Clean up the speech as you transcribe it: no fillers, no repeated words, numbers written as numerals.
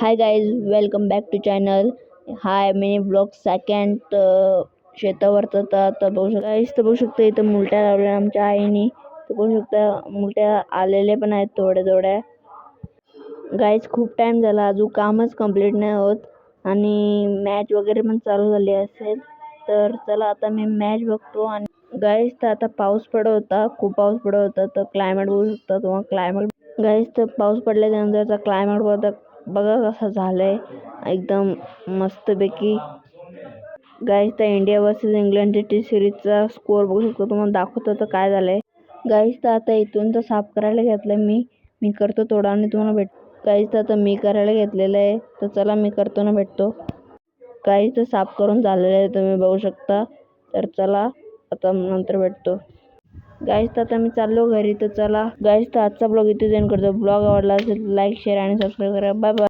High guys, welcome back to channel. Hi mini blog second. शेतावरचं तर बघू शकता इथं मुलट्या लावल्या आमच्या आईने. तर बघू शकता मुलट्या आलेले पण आहेत थोड्या. गाईज खूप टाइम झाला, अजून कामच कंप्लीट नाही होत आणि मॅच वगैरे पण चालू झाली असेल. तर चला आता मी मॅच बघतो. आणि गाईज तर आता पाऊस पडत होता, खूप पाऊस पडत होता. तर क्लायमेट बघू शकता तुम्हाला. क्लायमेट गाईज तर पाऊस पडल्यानंतरचा क्लायमेट बघा कसं झालंय, एकदम मस्तपैकी. गाईज तर इंडिया वर्सेस इंग्लंडची टी सिरीजचा स्कोअर बघू शकतो, तुम्हाला दाखवतो तर काय झालंय. गाईज तर आता इथून तर साफ करायला घेतलंय मी करतो थोडा आणि तुम्हाला भेट. गाईज तर आता मी करायला घेतलेलं आहे, तर चला मी करतो ना भेटतो. गाईज तर साफ करून झालेलं आहे, तुम्ही बघू शकता. तर चला आता नंतर भेटतो. गाईज तर आता मी चाललो घरी. तर चला गाईज तर आजचा ब्लॉग इथे एंड करतो. ब्लॉग आवडला असेल लाईक, शेअर आणि सबस्क्राईब करा. Bye bye.